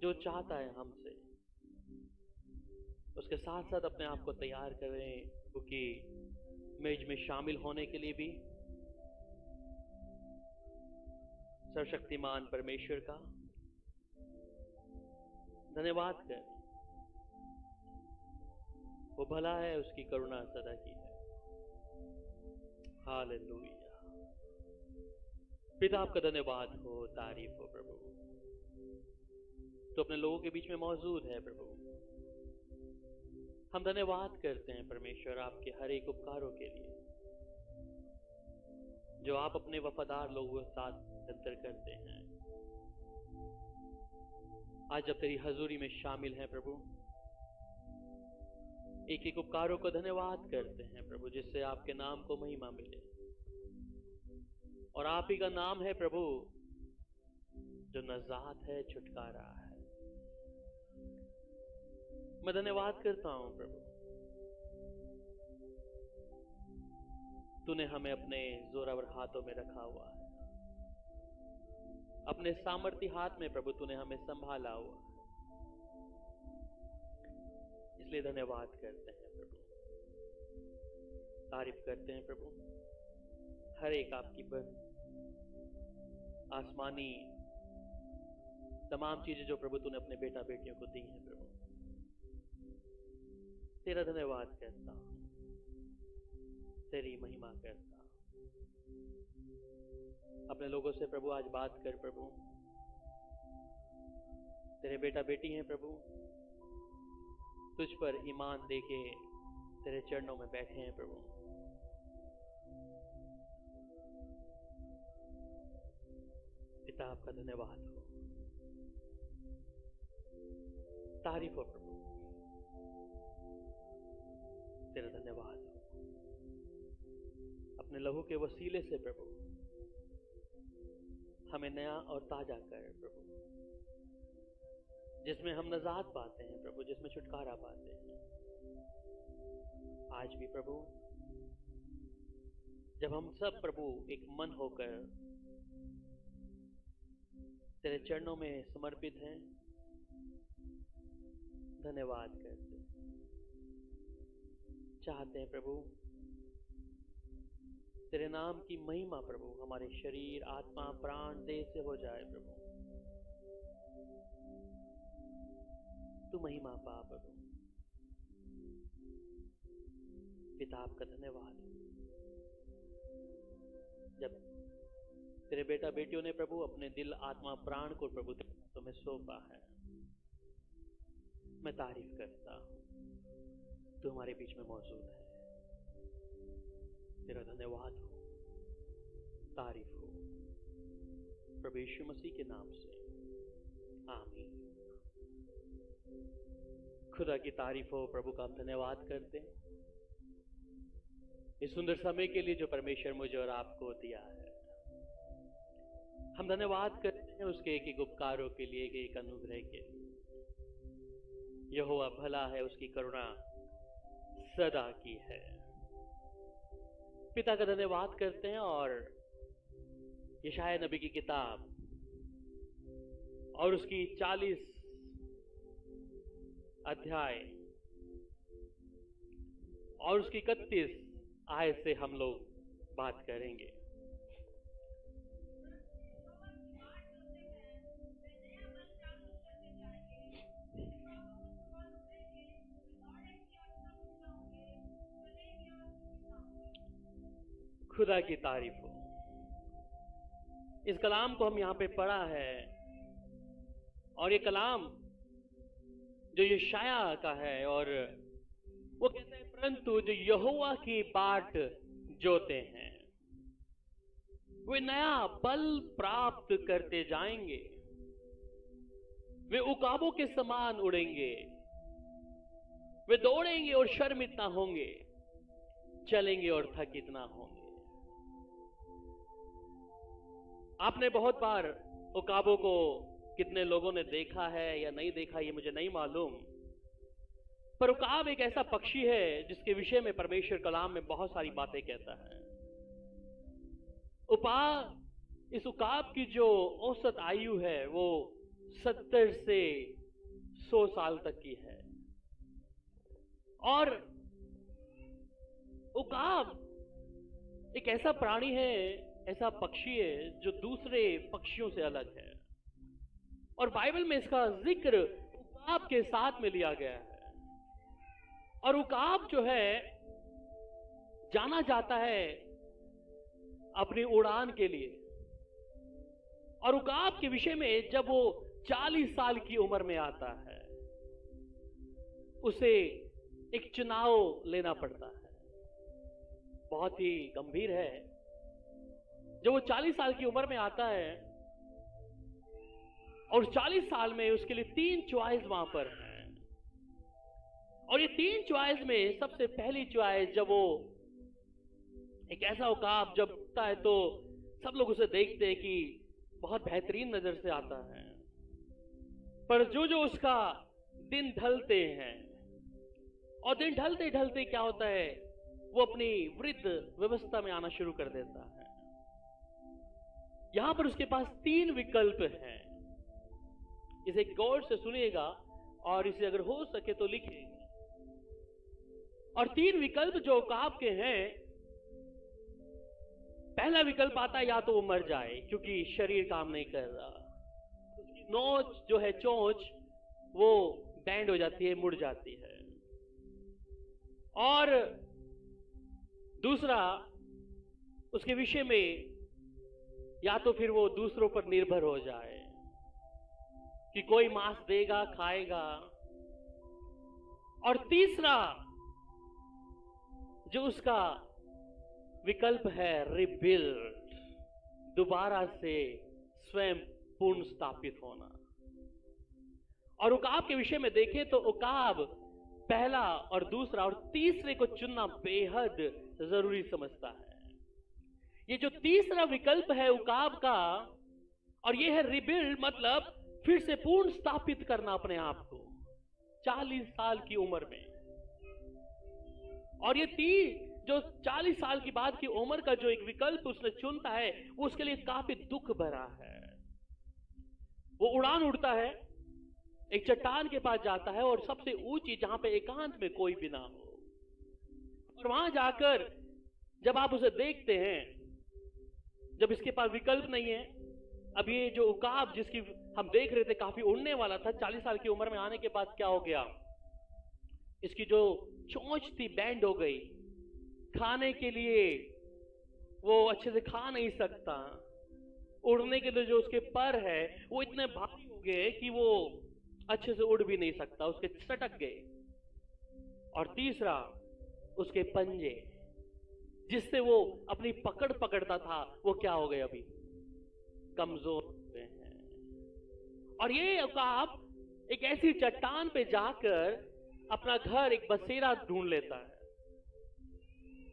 जो चाहता है हमसे, उसके साथ साथ अपने आप को तैयार करें क्योंकि मेज में शामिल होने के लिए भी सर्वशक्तिमान परमेश्वर का धन्यवाद करें। वो भला है, उसकी करुणा सदा की है। हालेलुया। पिता आपका धन्यवाद हो, तारीफ हो प्रभु। तो अपने लोगों के बीच में मौजूद है प्रभु। हम धन्यवाद करते हैं परमेश्वर आपके हर एक उपकारों के लिए जो आप अपने वफादार लोगों के साथ निरंतर करते हैं। आज जब तेरी हजूरी में शामिल हैं प्रभु, एक एक उपकारों को धन्यवाद करते हैं प्रभु, जिससे आपके नाम को महिमा मिले। और आप ही का नाम है प्रभु जो नजात है, छुटकारा है। मैं धन्यवाद करता हूं प्रभु, तूने हमें अपने जोरावर हाथों में रखा हुआ है, अपने सामर्थी हाथ में प्रभु तूने हमें संभाला हुआ है। इसलिए धन्यवाद करते हैं प्रभु, तारीफ करते हैं प्रभु। हर एक आपकी आसमानी तमाम चीजें जो प्रभु तूने अपने बेटा बेटियों को दी हैं प्रभु, तेरा धन्यवाद करता हूं, तेरी महिमा करता हूं। अपने लोगों से प्रभु आज बात कर प्रभु। तेरे बेटा बेटी हैं प्रभु, तुझ पर ईमान देके तेरे चरणों में बैठे हैं प्रभु। पिता आपका धन्यवाद हो, तारीफ हो प्रभु, तेरा धन्यवाद हो। अपने लहू के वसीले से प्रभु हमें नया और ताजा कर प्रभु, जिसमें हम नजात पाते हैं प्रभु, जिसमें छुटकारा पाते हैं। आज भी प्रभु जब हम सब प्रभु एक मन होकर तेरे चरणों में समर्पित हैं, धन्यवाद करते हैं, चाहते हैं प्रभु तेरे नाम की महिमा प्रभु हमारे शरीर, आत्मा, प्राण, देह से हो जाए प्रभु। तू महिमा पा प्रभु। पिता आपका धन्यवाद हो, जब तेरे बेटा बेटियों ने प्रभु अपने दिल, आत्मा, प्राण को प्रभु तुम्हें सौंपा है। मैं तारीफ करता हूं, तू हमारे बीच में मौजूद है। तेरा धन्यवाद हो, तारीफ हो, प्रभु यीशु मसीह के नाम से, आमीन। खुदा की तारीफ हो, प्रभु का हम धन्यवाद करते हैं इस सुंदर समय के लिए जो परमेश्वर मुझे और आपको दिया है। हम धन्यवाद करते हैं उसके एक एक उपकारों के लिए, एक एक अनुग्रह के लिए। यहोवा भला है, उसकी करुणा सदा की है। पिता का धन्यवाद करते हैं और यशाया नबी की किताब और उसकी 40 अध्याय और उसकी 31 आयत से हम लोग बात करेंगे। खुदा की तारीफ हो। इस कलाम को हम यहां पे पढ़ा है और ये कलाम जो यशाया का है, और वो कहते हैं परंतु जो यहोवा की बाट जोते हैं वे नया बल प्राप्त करते जाएंगे, वे उकाबों के समान उड़ेंगे, वे दौड़ेंगे और शर्मित ना होंगे, चलेंगे और थकित ना होंगे। आपने बहुत बार उकाबों को कितने लोगों ने देखा है या नहीं देखा ये मुझे नहीं मालूम, पर उकाब एक ऐसा पक्षी है जिसके विषय में परमेश्वर कलाम में बहुत सारी बातें कहता है। इस उकाब की जो औसत आयु है वो 70 से 100 साल तक की है। और उकाब एक ऐसा प्राणी है, ऐसा पक्षी है जो दूसरे पक्षियों से अलग है, और बाइबल में इसका जिक्र उकाब के साथ में लिया गया है। और उकाब जो है जाना जाता है अपनी उड़ान के लिए। और उकाब के विषय में जब वो 40 साल की उम्र में आता है, उसे एक चुनाव लेना पड़ता है, बहुत ही गंभीर है। जब वो 40 साल की उम्र में आता है और 40 साल में उसके लिए 3 चॉइस वहां पर हैं। और ये 3 चॉइस में सबसे पहली चॉइस, जब वो एक ऐसा उकाब जब उठता है तो सब लोग उसे देखते हैं कि बहुत बेहतरीन नजर से आता है, पर जो जो उसका दिन ढलते हैं, और दिन ढलते ढलते क्या होता है, वो अपनी वृद्ध व्यवस्था में आना शुरू कर देता है। यहां पर उसके पास 3 विकल्प हैं। इसे गौर से सुनिएगा और इसे अगर हो सके तो लिखिएगा। और 3 विकल्प जो उकाब के हैं, पहला विकल्प आता है या तो वो मर जाए क्योंकि शरीर काम नहीं कर रहा, उसकी नोच जो है, चोंच, वो बैंड हो जाती है, मुड़ जाती है। और दूसरा, उसके विषय में या तो फिर वो दूसरों पर निर्भर हो जाए कि कोई मांस देगा, खाएगा। और तीसरा जो उसका विकल्प है, रिबिल्ड, दोबारा से स्वयं पूर्ण स्थापित होना। और उकाब के विषय में देखें तो उकाब पहला और दूसरा और तीसरे को चुनना बेहद जरूरी समझता है। ये जो तीसरा विकल्प है उकाब का, और ये है रिबिल्ड, मतलब फिर से पूर्ण स्थापित करना अपने आप को 40 साल की उम्र में। और ये जो 40 साल की बाद की उम्र का जो एक विकल्प उसने चुनता है, वो उसके लिए काफी दुख भरा है। वो उड़ान उड़ता है, एक चट्टान के पास जाता है, और सबसे ऊंची जहां पे एकांत में कोई भी ना हो, और वहां जाकर जब आप उसे देखते हैं, जब इसके पास विकल्प नहीं है, अब ये जो उकाब जिसकी हम देख रहे थे काफी उड़ने वाला था, 40 साल की उम्र में आने के बाद क्या हो गया, इसकी जो चोंच थी बैंड हो गई, खाने के लिए वो अच्छे से खा नहीं सकता, उड़ने के लिए जो उसके पर है वो इतने भारी हो गए कि वो अच्छे से उड़ भी नहीं सकता, उसके सटक गए। और तीसरा, उसके पंजे जिससे वो अपनी पकड़ पकड़ता था, वो क्या हो गए, अभी कमजोर हो गए हैं। और ये उकाब एक ऐसी चट्टान पे जाकर अपना घर, एक बसेरा ढूंढ लेता है।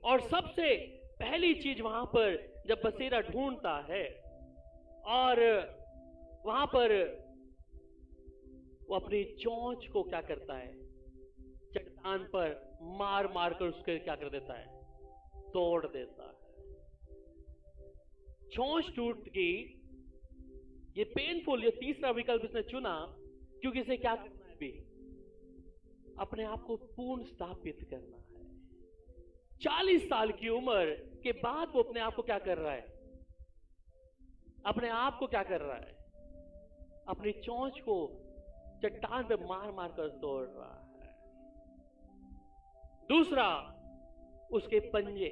और सबसे पहली चीज वहां पर जब बसेरा ढूंढता है, और वहां पर वो अपनी चोंच को क्या करता है, चट्टान पर मार मार कर उसके क्या कर देता है, तोड़ देता है। चोंच टूट गई। ये पेनफुल, ये तीसरा विकल्प इसने चुना क्योंकि इसे क्या करना है, भी अपने आप को पूर्ण स्थापित करना है। 40 साल की उम्र के बाद वो अपने आप को क्या कर रहा है, अपने आप को क्या कर रहा है, अपनी चोंच को चट्टान पे मार मार कर तोड़ रहा है। दूसरा, उसके पंजे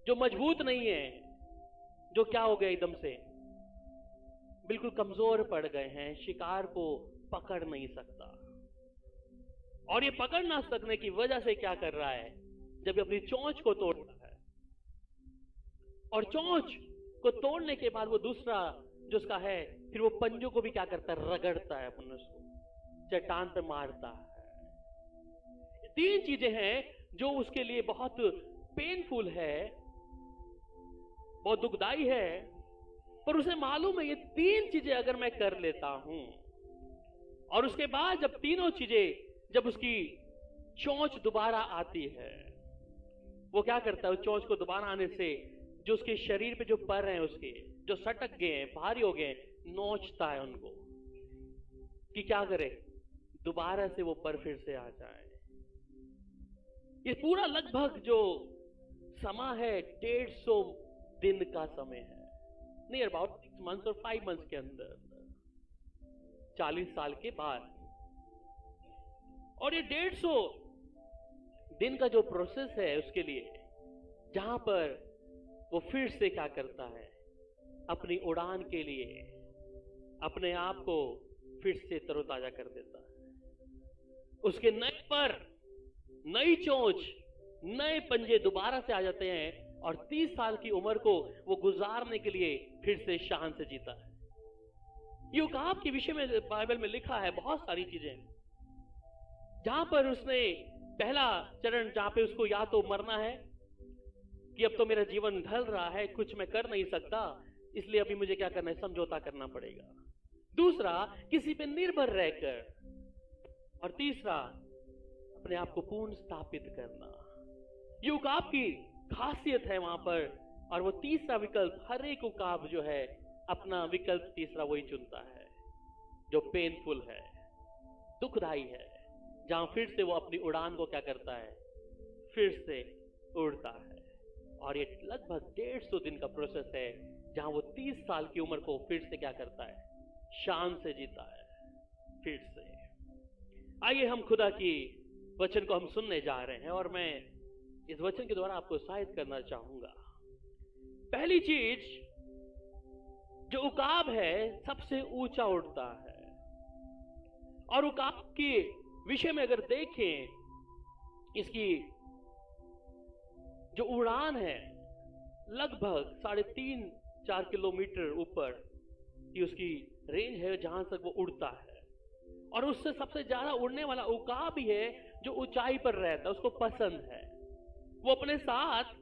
जो मजबूत नहीं है, जो क्या हो गया, एकदम से बिल्कुल कमजोर पड़ गए हैं, शिकार को पकड़ नहीं सकता। और ये पकड़ ना सकने की वजह से क्या कर रहा है, जब ये अपनी चोंच को तोड़ता है, और चोंच को तोड़ने के बाद वो दूसरा जो उसका है, फिर वो पंजों को भी क्या करता है, रगड़ता है, अपन उसको चट्टान पे मारता है। 3 चीजें हैं जो उसके लिए बहुत पेनफुल है, बहुत दुखदाई है, पर उसे मालूम है ये 3 चीजें अगर मैं कर लेता हूं, और उसके बाद जब तीनों चीजें, जब उसकी चोंच दोबारा आती है, वो क्या करता है, उस चोंच को दोबारा आने से जो उसके शरीर पे जो पर हैं, उसके जो सटक गए हैं, भारी हो गए हैं, नोचता है उनको कि क्या करे, दोबारा से वो पर फिर से आ जाए। ये पूरा लगभग जो समय है 150 दिन का समय है, नियर अबाउट 6 मंथ्स और 5 मंथ्स के अंदर, 40 साल के बाद। और ये 150 दिन का जो प्रोसेस है उसके लिए, जहां पर वो फिर से क्या करता है, अपनी उड़ान के लिए अपने आप को फिर से तरोताजा कर देता है। उसके नए पर, नई चोंच, नए पंजे दोबारा से आ जाते हैं और 30 साल की उम्र को वो गुजारने के लिए फिर से शान से जीता है। यूकाब के विषय में बाइबल में लिखा है बहुत सारी चीजें, जहां पर उसने पहला चरण, जहां पे उसको या तो मरना है कि अब तो मेरा जीवन ढल रहा है, कुछ मैं कर नहीं सकता, इसलिए अभी मुझे क्या करना है, समझौता करना पड़ेगा। दूसरा, किसी पे निर्भर रहकर। और तीसरा, अपने आप को पूर्ण स्थापित करना। यूकाब की खासियत है वहां पर। और वो तीसरा विकल्प, हर एक उकाब जो है अपना विकल्प तीसरा वही चुनता है जो पेनफुल है, दुखदाई है, जहां फिर से वो अपनी उड़ान को क्या करता है, फिर से उड़ता है। और ये लगभग 150 दिन का प्रोसेस है, जहां वो 30 साल की उम्र को फिर से क्या करता है, शान से जीता है फिर से। आइए हम खुदा की वचन को हम सुनने जा रहे हैं और मैं इस वचन के द्वारा आपको उत्साहित करना चाहूंगा। पहली चीज, जो उकाब है सबसे ऊंचा उड़ता है। और उकाब के विषय में अगर देखें, इसकी जो उड़ान है लगभग 3.5-4 किलोमीटर ऊपर की उसकी रेंज है, जहां तक वो उड़ता है। और उससे सबसे ज्यादा उड़ने वाला उकाब ही है जो ऊंचाई पर रहता है, उसको पसंद है। वो अपने साथ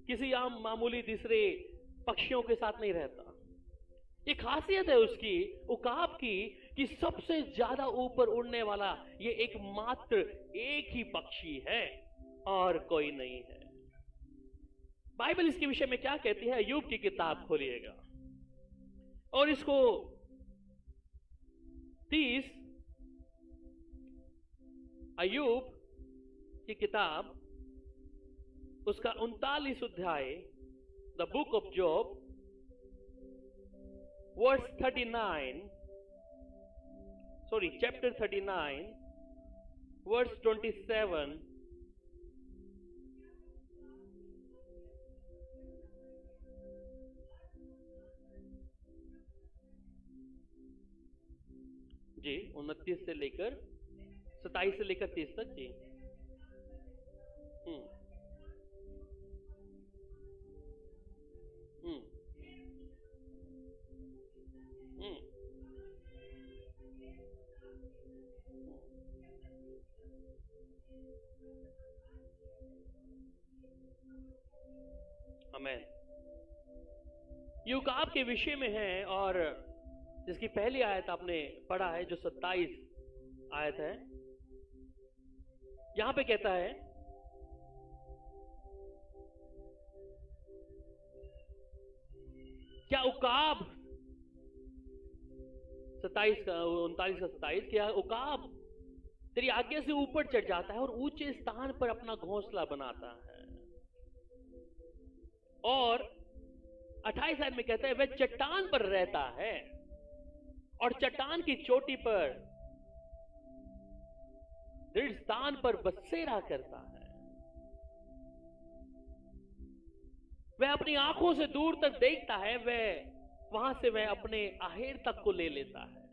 किसी आम मामूली दूसरे पक्षियों के साथ नहीं रहता। ये खासियत है उसकी, उकाब की, कि सबसे ज्यादा ऊपर उड़ने वाला ये एकमात्र एक ही पक्षी है और कोई नहीं है। बाइबल इसके विषय में क्या कहती है? अय्यूब की किताब खोलिएगा और इसको 30, अय्यूब की किताब उसका 39 अध्याय, the book of Job, verse 39, sorry chapter 39, verse 27, जी 29 से लेकर 27 से लेकर 30 तक जी। आमीन। यूकाब के विषय में है और जिसकी पहली आयत आपने पढ़ा है, जो 27 आयत है, यहां पे कहता है, क्या उकाब 39 का 27, क्या उकाब तेरी आज्ञा से ऊपर चढ़ जाता है और ऊंचे स्थान पर अपना घोंसला बनाता है। और 28 आयत में कहता है, वह चट्टान पर रहता है और चट्टान की चोटी पर दृढ़ स्थान पर बसेरा करता है। वह अपनी आंखों से दूर तक देखता है, वहां से वह अपने आहेर तक को ले लेता है।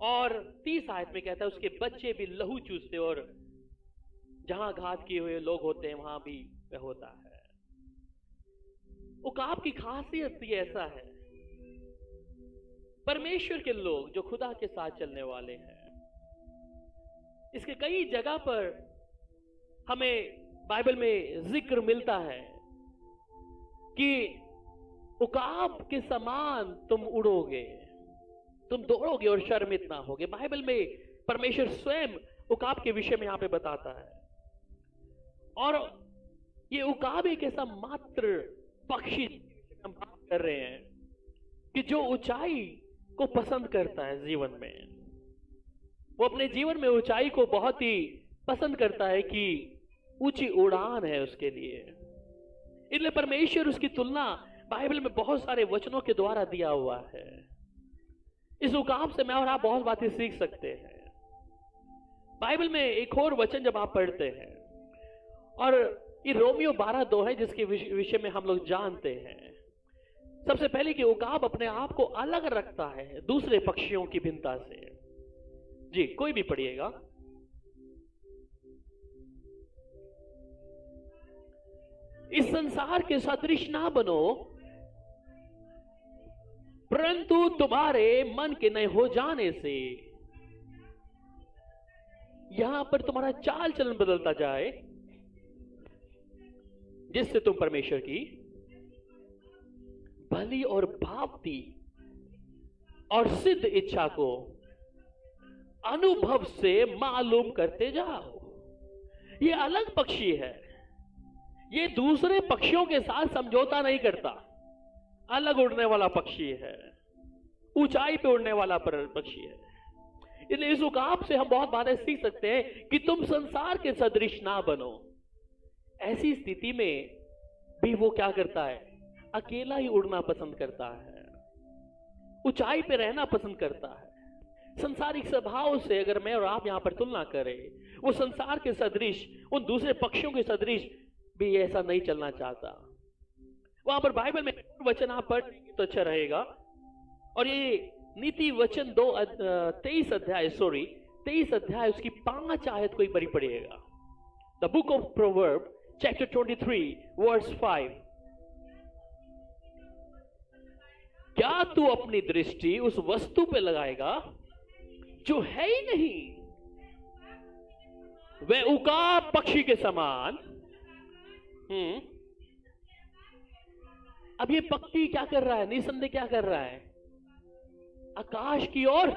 और 30 आयत में कहता है, उसके बच्चे भी लहू चूसते और जहां घात किए हुए लोग होते हैं वहां भी वह होता है। उकाब की खासियत भी ऐसा है, परमेश्वर के लोग जो खुदा के साथ चलने वाले हैं, इसके कई जगह पर हमें बाइबल में जिक्र मिलता है कि उकाब के समान तुम उड़ोगे, तुम दौड़ोगे और शर्मित ना होगे। बाइबल में परमेश्वर स्वयं उकाब के विषय में यहां पे बताता है। और ये उकाब एक ऐसा मात्र पक्षी हम बात कर रहे हैं कि जो ऊंचाई को पसंद करता है जीवन में, वो अपने जीवन में ऊंचाई को बहुत ही पसंद करता है कि ऊंची उड़ान है उसके लिए। इसलिए परमेश्वर उसकी तुलना बाइबल में बहुत सारे वचनों के द्वारा दिया हुआ है। इस उकाब से मैं और आप बहुत बातें सीख सकते हैं। बाइबल में एक और वचन जब आप पढ़ते हैं, और ये रोमियो 12:2 है, जिसके विषय में हम लोग जानते हैं। सबसे पहले कि उकाब अपने आप को अलग रखता है दूसरे पक्षियों की भिन्नता से। जी, कोई भी पढ़िएगा। इस संसार के सदृश ना बनो, परंतु तुम्हारे मन के नए हो जाने से, यहां पर तुम्हारा चाल चलन बदलता जाए, जिससे तुम परमेश्वर की भली और भावती और सिद्ध इच्छा को अनुभव से मालूम करते जाओ। ये अलग पक्षी है, ये दूसरे पक्षियों के साथ समझौता नहीं करता, अलग उड़ने वाला पक्षी है, ऊंचाई पे उड़ने वाला पक्षी है। इसलिए इस उकाब से हम बहुत बातें सीख सकते हैं कि तुम संसार के सदृश ना बनो। ऐसी स्थिति में भी वो क्या करता है? अकेला ही उड़ना पसंद करता है, ऊंचाई पे रहना पसंद करता है। संसारिक स्वभाव से अगर मैं और आप यहां पर तुलना करें, वो संसार के सदृश, उन दूसरे पक्षियों के सदृश भी ऐसा नहीं चलना चाहता। वहां पर बाइबल में वचन आप पढ़ तो अच्छा रहेगा। और ये नीति वचन 23 अध्याय उसकी 5 आयत कोई बड़ी पढ़िएगा। The book of Proverb chapter 23 verse 5। क्या तू अपनी दृष्टि उस वस्तु पे लगाएगा जो है ही नहीं? वह उकाब पक्षी के समान। अब ये पक्षी क्या कर रहा है? निसंदेह क्या कर रहा है? आकाश की ओर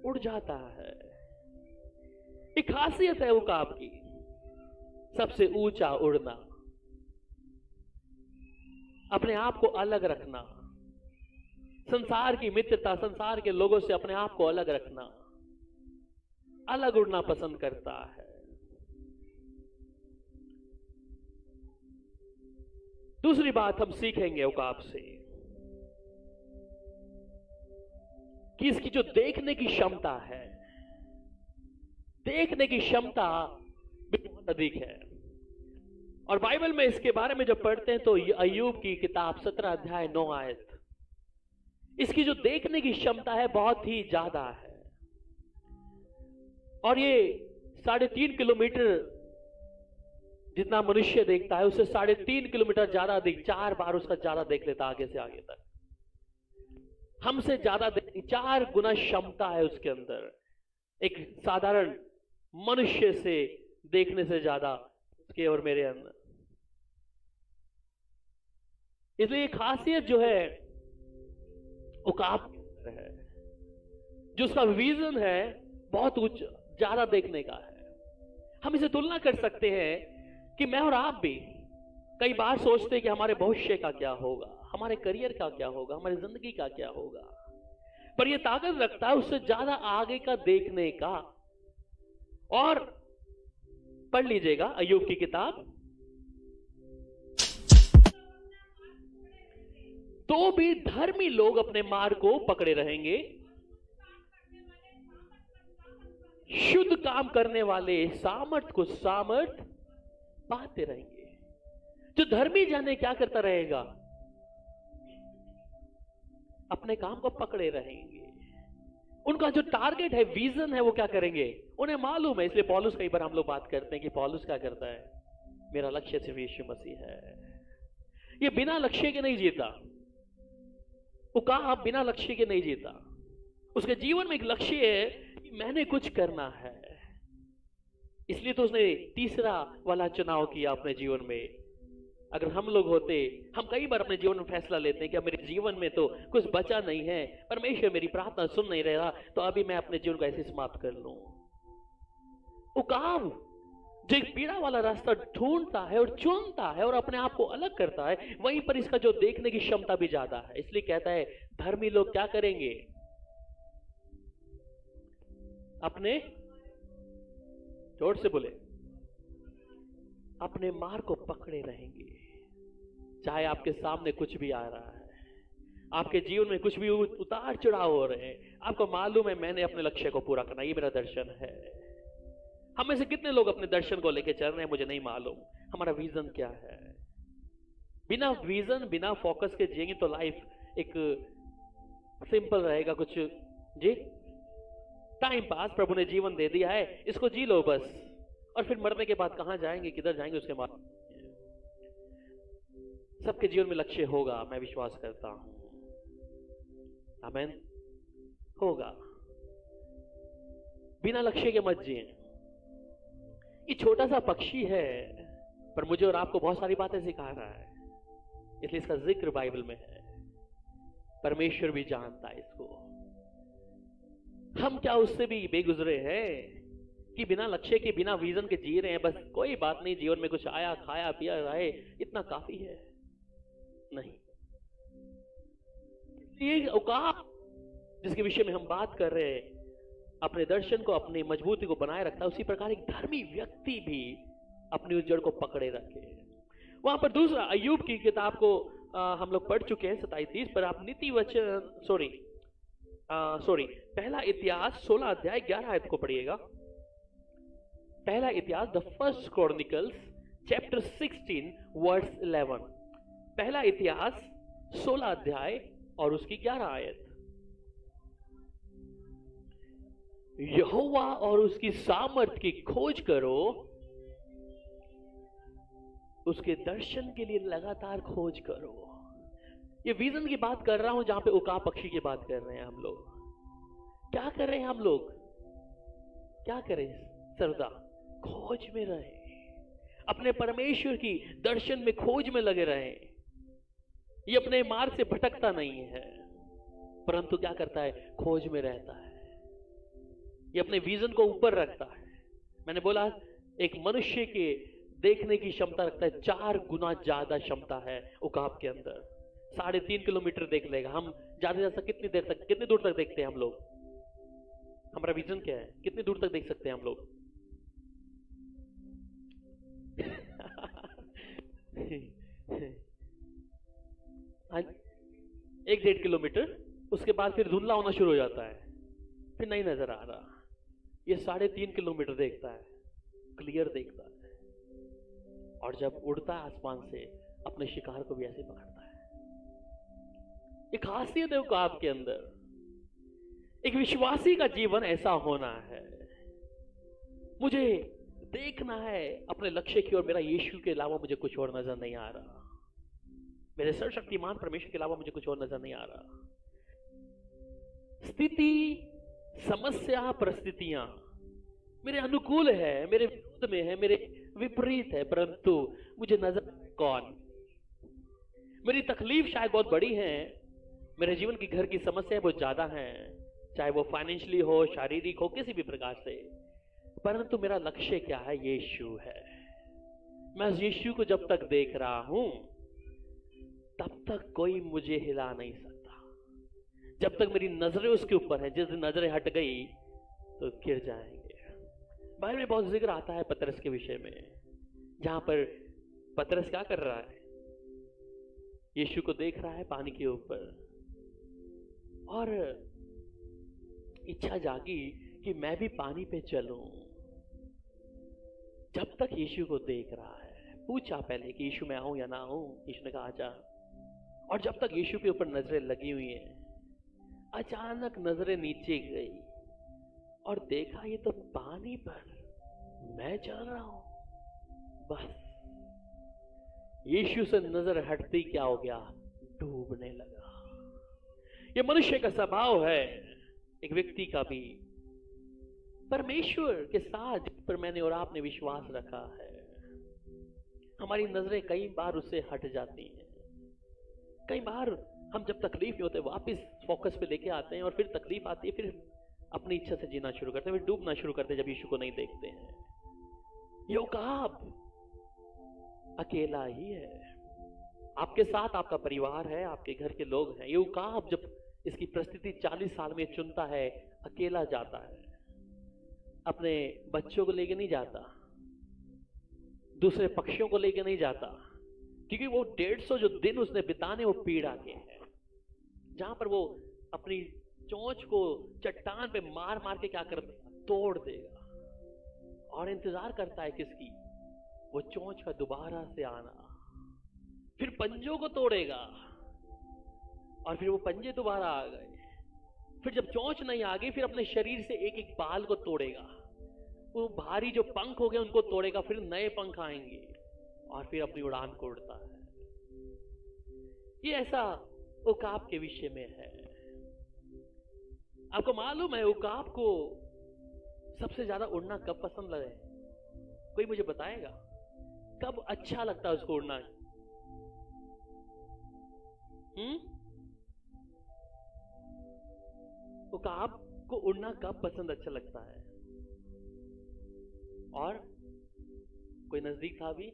उड़ जाता है। एक खासियत है उकाब की, सबसे ऊंचा उड़ना, अपने आप को अलग रखना, संसार की मित्रता, संसार के लोगों से अपने आप को अलग रखना, अलग उड़ना पसंद करता है। दूसरी बात हम सीखेंगे उकाब से कि इसकी जो देखने की क्षमता है, देखने की क्षमता बहुत अधिक है। और बाइबल में इसके बारे में जब पढ़ते हैं तो अय्यूब की किताब 17 अध्याय 9 आयत, इसकी जो देखने की क्षमता है बहुत ही ज्यादा है। और ये 3.5 किलोमीटर जितना मनुष्य देखता है, उससे 3.5 किलोमीटर ज्यादा अधिक, 4 बार उसका ज्यादा देख लेता आगे से आगे तक। हमसे ज्यादा 4 गुना क्षमता है उसके अंदर, एक साधारण मनुष्य से देखने से ज्यादा उसके और मेरे अंदर। इसलिए खासियत जो है उकाब है, जो उसका विजन है बहुत उच्च ज्यादा देखने का है। हम इसे तुलना कर सकते हैं कि मैं और आप भी कई बार सोचते हैं कि हमारे भविष्य का क्या होगा, हमारे करियर का क्या होगा, हमारी जिंदगी का क्या होगा, पर यह ताकत रखता है उससे ज्यादा आगे का देखने का। और पढ़ लीजिएगा अय्यूब की किताब। तो भी धर्मी लोग अपने मार्ग को पकड़े रहेंगे, शुद्ध काम करने वाले सामर्थ को सामर्थ पाते रहेंगे। जो धर्मी जाने क्या करता रहेगा? अपने काम को पकड़े रहेंगे। उनका जो टारगेट है, विजन है, वो क्या करेंगे? उन्हें मालूम है। इसलिए पौलुस, कई बार हम लोग बात करते हैं कि पौलुस क्या करता है, मेरा लक्ष्य सिर्फ यीशु मसीह है। ये बिना लक्ष्य के नहीं जीता, उकाब बिना लक्ष्य के नहीं जीता। उसके जीवन में एक लक्ष्य है कि मैंने कुछ करना है। इसलिए तो उसने तीसरा वाला चुनाव किया अपने जीवन में। अगर हम लोग होते, हम कई बार अपने जीवन में फैसला लेते हैं कि मेरे जीवन में तो कुछ बचा नहीं है, परमेश्वर मेरी प्रार्थना सुन नहीं रहा, तो अभी मैं अपने जीवन को ऐसे समाप्त कर लूं। उकाब जो एक पीड़ा वाला रास्ता ढूंढता है और चुनता है और अपने आप को अलग करता है, वहीं पर इसका जो देखने की क्षमता भी ज्यादा है। इसलिए कहता है धर्मी लोग क्या करेंगे? अपने, जोर से बोले, अपने मार्ग को पकड़े रहेंगे। चाहे आपके सामने कुछ भी आ रहा है, आपके जीवन में कुछ भी उतार चढ़ाव हो रहे हैं, आपको मालूम है मैंने अपने लक्ष्य को पूरा करना, ये मेरा दर्शन है। हम में से कितने लोग अपने दर्शन को लेकर चल रहे हैं मुझे नहीं मालूम। हमारा विजन क्या है? बिना विजन, बिना फोकस के जिएंगे तो लाइफ एक सिंपल रहेगा, कुछ जी टाइम पास। प्रभु ने जीवन दे दिया है, इसको जी लो बस, और फिर मरने के बाद कहां जाएंगे, किधर जाएंगे उसके बाद। सबके जीवन में लक्ष्य होगा, मैं विश्वास करता हूं। आमीन। होगा। बिना लक्ष्य के मत जिए। ये छोटा सा पक्षी है, पर मुझे और आपको बहुत सारी बातें सिखा रहा है, इसलिए इसका जिक्र बाइबल में है। परमेश्वर भी जानता है इसको। हम क्या उससे भी बेगुजरे हैं कि बिना लक्ष्य के, बिना विजन के जी रहे हैं? बस कोई बात नहीं, जीवन में कुछ आया, खाया पिया रहे, इतना काफी है। नहीं, ये औकात जिसके विषय में हम बात कर रहे हैं, अपने दर्शन को, अपनी मजबूती को बनाए रखता है, उसी प्रकार एक धर्मी व्यक्ति भी अपनी उस जड़ को पकड़े रखे। वहां पर दूसरा अय्यूब की किताब को हम लोग पढ़ चुके हैं 27-30 पर। आप नीति वचन पहला इतिहास 16 अध्याय 11 आयत को पढ़िएगा। पहला इतिहास, the first Chronicles chapter 16 verse 11। पहला इतिहास 16 अध्याय और उसकी 11 आयत। यहोवा और उसकी सामर्थ की खोज करो, उसके दर्शन के लिए लगातार खोज करो। ये विजन की बात कर रहा हूं, जहां पे उकाब पक्षी की बात कर रहे हैं हम लोग। क्या कर रहे हैं हम लोग? क्या करें? सरदा खोज में रहे, अपने परमेश्वर की दर्शन में खोज में लगे रहे। ये अपने मार्ग से भटकता नहीं है, परंतु क्या करता है? खोज में रहता है। ये अपने विजन को ऊपर रखता है। मैंने बोला एक मनुष्य के देखने की क्षमता रखता है, 4 गुना ज्यादा क्षमता है उकाब के अंदर। 3.5 किलोमीटर देख लेगा। हम ज्यादा से ज्यादा कितनी देर तक, कितनी दूर तक देखते हैं हम लोग? हमारा विजन क्या है? कितनी दूर तक देख सकते हैं हम लोग? 1-1.5 किलोमीटर। उसके बाद फिर धुंधला होना शुरू हो जाता है, फिर नहीं नजर आ रहा। ये 3.5 किलोमीटर देखता है, क्लियर देखता है, और जब उड़ता है आसमान से, अपने शिकार को भी ऐसे पकड़ता है। एक खासियत है उकाब के अंदर। एक विश्वासी का जीवन ऐसा होना है। मुझे देखना है अपने लक्ष्य की ओर। मेरा यीशु के अलावा मुझे कुछ और नजर नहीं आ रहा। मेरे सर्वशक्तिमान परमेश्वर के अलावा मुझे कुछ और नजर नहीं आ रहा। स्थिति, समस्या, परिस्थितियां मेरे अनुकूल है, मेरे विरुद्ध में है, मेरे विपरीत है, परंतु मुझे नजर कौन? मेरी तकलीफ शायद बहुत बड़ी है, मेरे जीवन की घर की समस्याएं बहुत ज्यादा हैं, चाहे वो फाइनेंशियली हो, शारीरिक हो, किसी भी प्रकार से, परंतु मेरा लक्ष्य क्या है? यीशु है। मैं उस यीशु को जब तक देख रहा हूं, तब तक कोई मुझे हिला नहीं सकता। जब तक मेरी नजरें उसके ऊपर हैं, जिस दिन नजरें हट गई तो गिर जाएंगे। बाइबल में बहुत जिक्र आता है पतरस के विषय में, जहां पर पतरस क्या कर रहा है? यीशु को देख रहा है पानी के ऊपर, और इच्छा जागी कि मैं भी पानी पे चलूं। जब तक यीशु को देख रहा है, पूछा पहले कि यीशु मैं आऊं या ना आऊं? यीशु ने कहा आजा। और जब तक यीशु के ऊपर नजरें लगी हुई हैं, अचानक नजरें नीचे गई और देखा ये तो पानी पर मैं चल रहा हूं। बस यीशु से नजर हटती क्या हो गया? डूबने लगा। ये मनुष्य का स्वभाव है, एक व्यक्ति का भी। परमेश्वर के साथ जिस पर मैंने और आपने विश्वास रखा है, हमारी नजरें कई बार उससे हट जाती हैं। कई बार हम जब तकलीफ में होते हैं, वापस फोकस पे लेके आते हैं, और फिर तकलीफ आती है, फिर अपनी इच्छा से जीना शुरू करते हैं, फिर डूबना शुरू करते हैं जब यीशु को नहीं देखते हैं। ये उकाब अकेला ही है। आपके साथ आपका परिवार है, आपके घर के लोग हैं। ये उकाब जब इसकी परिस्थिति 40 साल में चुनता है, अकेला जाता है, अपने बच्चों को लेके नहीं जाता, दूसरे पक्षियों को लेके नहीं जाता, क्योंकि वो 150 जो दिन उसने बिताने वो पीड़ा के हैं, जहां पर वो अपनी चोंच को चट्टान पे मार मार के क्या कर तोड़ देगा, और इंतजार करता है किसकी? वो चोंच का दोबारा से आना। फिर पंजों को तोड़ेगा, और फिर वो पंजे दोबारा आ गए। फिर जब चोंच नहीं आ गई, फिर अपने शरीर से एक एक बाल को तोड़ेगा, वो भारी जो पंख हो गए उनको तोड़ेगा, फिर नए पंख आएंगे, और फिर अपनी उड़ान को उड़ता है। ये ऐसा उकाब के विषय में है। आपको मालूम है उकाब को सबसे ज्यादा उड़ना कब पसंद लगे? कोई मुझे बताएगा कब अच्छा लगता है उसको उड़ना? उकाब को उड़ना कब पसंद अच्छा लगता है? और कोई नजदीक था अभी?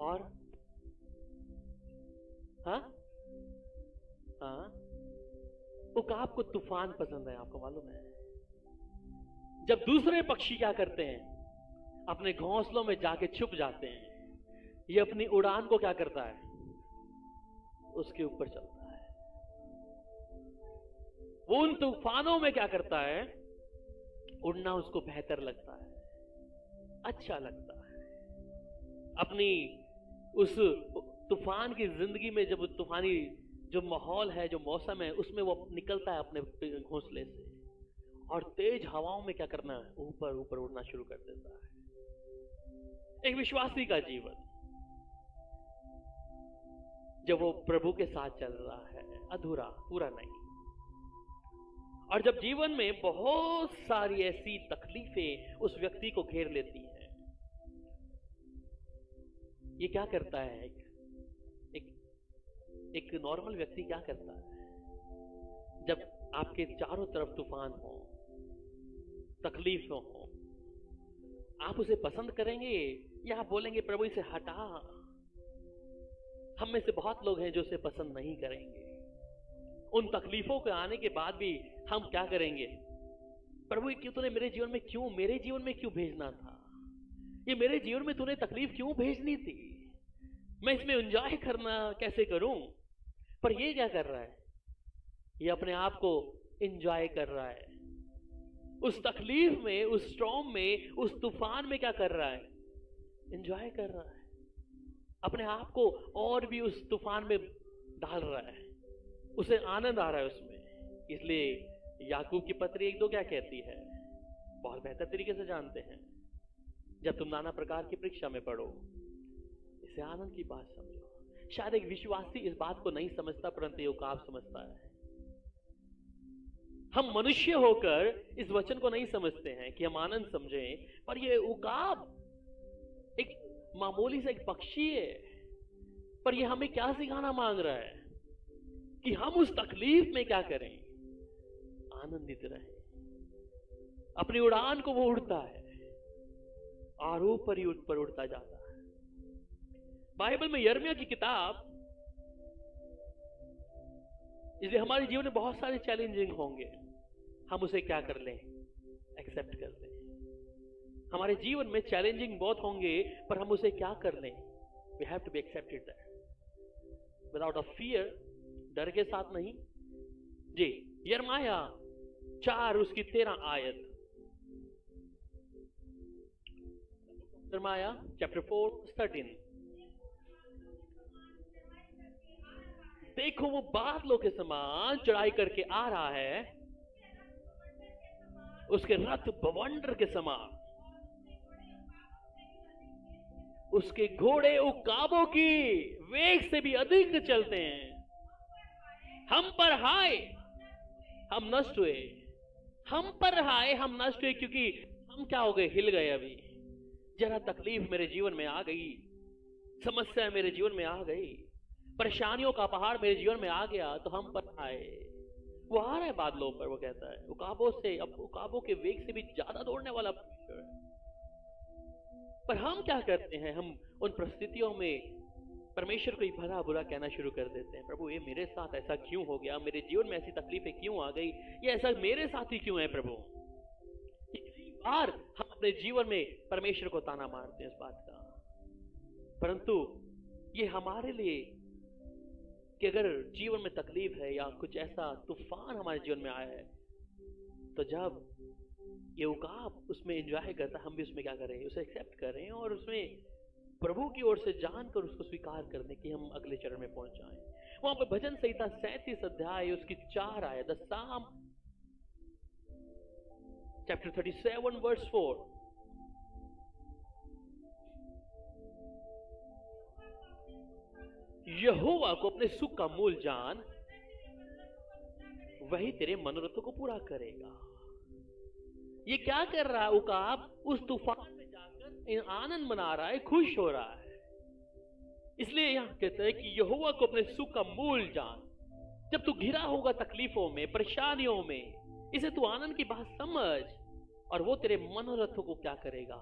और हाँ हाँ, उकाब को तूफान पसंद है। आपको मालूम है जब दूसरे पक्षी क्या करते हैं? अपने घोंसलों में जाके छुप जाते हैं। ये अपनी उड़ान को क्या करता है? उसके ऊपर चलता है। वो उन तूफानों में क्या करता है? उड़ना उसको बेहतर लगता है, अच्छा लगता है। अपनी उस तूफान की जिंदगी में जब तूफानी जो माहौल है, जो मौसम है, उसमें वो निकलता है अपने घोंसले से, और तेज हवाओं में क्या करना है? ऊपर ऊपर उड़ना शुरू कर देता है। एक विश्वासी का जीवन जब वो प्रभु के साथ चल रहा है, अधूरा, पूरा नहीं। और जब जीवन में बहुत सारी ऐसी तकलीफें उस व्यक्ति को घेर लेती हैं, ये क्या करता है? एक नॉर्मल व्यक्ति क्या करता है? जब आपके चारों तरफ तूफान हो, तकलीफों हो, आप उसे पसंद करेंगे या आप बोलेंगे प्रभु इसे हटा? हम में से बहुत लोग हैं जो उसे पसंद नहीं करेंगे। उन तकलीफों के आने के बाद भी हम क्या करेंगे? प्रभु क्यों तूने मेरे जीवन में क्यों भेजना था? ये मेरे जीवन में तूने तकलीफ क्यों भेजनी थी? मैं इसमें एंजॉय करना कैसे करूं? पर ये क्या कर रहा है? ये अपने आप को एंजॉय कर रहा है। उस तकलीफ में, उस स्टॉर्म में, उस तूफान में क्या कर रहा है? एंजॉय कर रहा है। अपने आप को और भी उस तूफान में डाल रहा है, उसे आनंद आ रहा है उसमें। इसलिए याकूब की पत्री 1-2 क्या कहती है? बहुत बेहतर तरीके से जानते हैं। जब तुम नाना प्रकार की परीक्षा में पढ़ो, इसे आनंद की बात समझो। शायद एक विश्वासी इस बात को नहीं समझता, परंतु उकाब समझता है। हम मनुष्य होकर इस वचन को नहीं समझते हैं कि हम आनंद समझें, पर ये उकाब एक मामूली सा एक पक्षी है, पर ये हमें क्या सिखाना मांग रहा है? कि हम उस तकलीफ में क्या करें? आनंदित रहें। अपनी उड़ान को वो उड़ता है और ऊपर ही ऊपर उड़ता जाता है। बाइबल में यिर्मयाह की किताब, इसलिए हमारे जीवन में बहुत सारे चैलेंजिंग होंगे, हम उसे क्या कर लें? एक्सेप्ट कर लें। हमारे जीवन में चैलेंजिंग बहुत होंगे, पर हम उसे क्या कर लें? We have to be accepted that without a fear, डर के साथ नहीं जी। यिर्मयाह 4 उसकी 13 आयत। यिर्मयाह चैप्टर 4:13। देखो वो बादलों के समान चढ़ाई करके आ रहा है, उसके रथ बवंडर के समान, उसके घोड़े उकाबों की वेग से भी अधिक चलते हैं। हम पर हाय, हम नष्ट हुए। हम पर हाय, हम नष्ट हुए, क्योंकि हम क्या हो गए? हिल गए। अभी जरा तकलीफ मेरे जीवन में आ गई, समस्या मेरे जीवन में आ गई, परेशानियों का पहाड़ मेरे जीवन में आ गया, तो हम पर आए। वो आ रहा है बादलों पर, वो कहता है उकाबों से, अब उकाबों के वेग से भी ज्यादा दौड़ने वाला। पर हम क्या करते हैं, हम उन परिस्थितियों में परमेश्वर को भला बुरा कहना शुरू कर देते हैं। प्रभु ये मेरे साथ ऐसा क्यों हो गया, मेरे जीवन में ऐसी तकलीफें क्यों आ गई, ये ऐसा मेरे साथ ही क्यों है प्रभु। कई बार हम अपने जीवन में परमेश्वर को ताना मारते हैं इस बात का, परंतु ये हमारे लिए कि अगर जीवन में तकलीफ है या कुछ ऐसा तूफान हमारे जीवन में आया है, तो जब ये उकाब उसमें एंजॉय करता, हम भी उसमें क्या करें, उसे एक्सेप्ट करें और उसमें प्रभु की ओर से जानकर उसको स्वीकार करने की हम अगले चरण में पहुंच जाएं। वहां पर भजन संहिता 37 अध्याय उसकी 4 आयत, द साम चैप्टर 37 वर्स 4, यहोवा को अपने सुख का मूल जान, वही तेरे मनोरथों को पूरा करेगा। ये क्या कर रहा है उकाब, उस तूफान में जाकर आनंद मना रहा है, खुश हो रहा है। इसलिए यहां कहते हैं कि यहोवा को अपने सुख का मूल जान। जब तू घिरा होगा तकलीफों में, परेशानियों में, इसे तू आनंद की बात समझ और वो तेरे मनोरथों को क्या करेगा,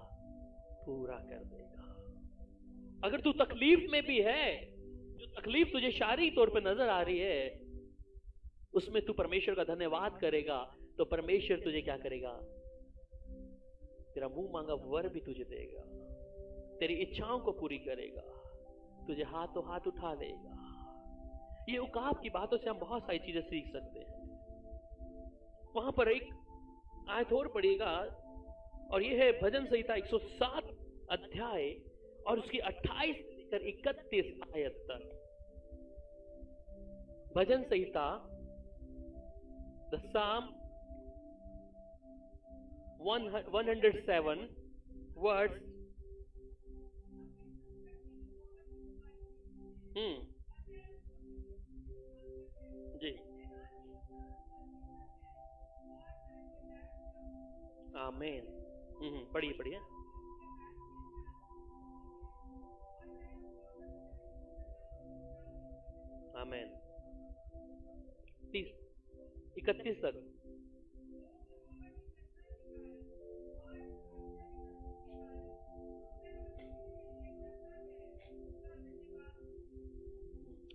पूरा कर देगा। अगर तू तकलीफ में भी है, जो तकलीफ तुझे शारीरिक तौर पर नजर आ रही है, उसमें तू परमेश्वर का धन्यवाद करेगा तो परमेश्वर तुझे क्या करेगा, तेरा मुंह मांगा वर भी तुझे देगा, तेरी इच्छाओं को पूरी करेगा, तुझे हाथों हाथ उठा लेगा। ये उकाब की बातों से हम बहुत सारी चीजें सीख सकते हैं। वहां पर एक आयत और पढ़िएगा, और यह है भजन संहिता 107 अध्याय और उसकी 28 से लेकर 31 आयत तक। भजन संहिता द साम 107 वर्स जी, आमीन। पढ़िए पढ़िए। आमीन। 31 तक।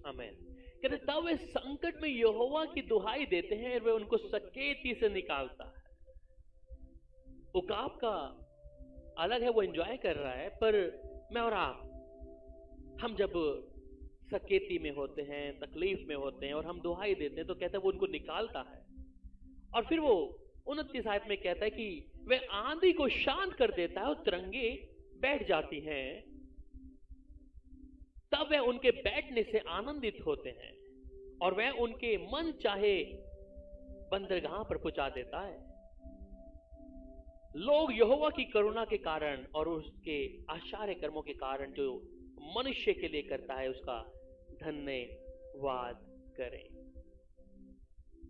आमीन। कहते तब वे संकट में यहोवा की दुहाई देते हैं और वे उनको सकेती से निकालता है। उकाब का अलग है, वो एंजॉय कर रहा है, पर मैं और आप, हम जब सकेती में होते हैं, तकलीफ में होते हैं और हम दुहाई देते हैं, तो कहता है वो उनको निकालता है। और फिर वो 29 आयत में कहता है कि वह आंधी को शांत कर देता है और तिरंगे बैठ जाती हैं, तब वह उनके बैठने से आनंदित होते हैं और वह उनके मन चाहे बंदरगाह पर पहुंचा देता है। लोग यहोवा की करुणा के कारण और उसके आश्चर्य कर्मों के कारण जो मनुष्य के लिए करता है, उसका धन्यवाद करें।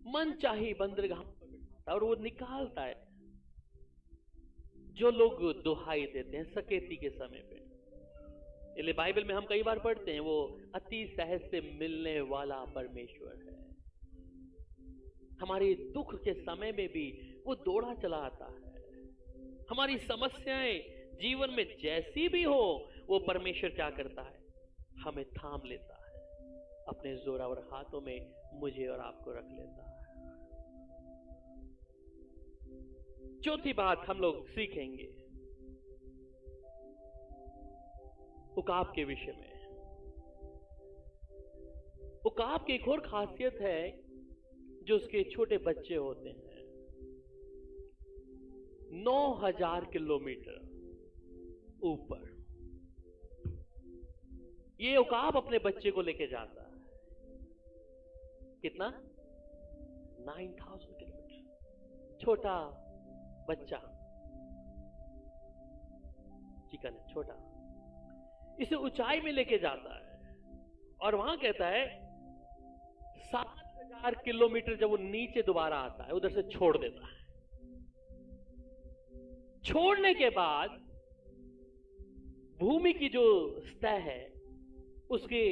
मन चाहे बंदरगाह पर बिठाता है और वो निकालता है जो लोग दुहाई देते हैं सकेती के समय पे। इसलिए बाइबल में हम कई बार पढ़ते हैं, वो अति सहज से मिलने वाला परमेश्वर है। हमारे दुख के समय में भी वो दौड़ा चला आता है। हमारी समस्याएं जीवन में जैसी भी हो, वो परमेश्वर क्या करता है, हमें थाम लेता है, अपने जोरावर हाथों में मुझे और आपको रख लेता है। चौथी बात हम लोग सीखेंगे उकाब के विषय में। उकाब की एक और खासियत है, जो उसके छोटे बच्चे होते हैं। 9000 किलोमीटर ऊपर ये उकाब अपने बच्चे को लेके जाता है। कितना? 9000 किलोमीटर। छोटा बच्चा, चिकन है छोटा, इसे ऊंचाई में लेके जाता है और वहां कहता है 7000 किलोमीटर जब वो नीचे दोबारा आता है, उधर से छोड़ देता है। छोड़ने के बाद भूमि की जो सतह है उसके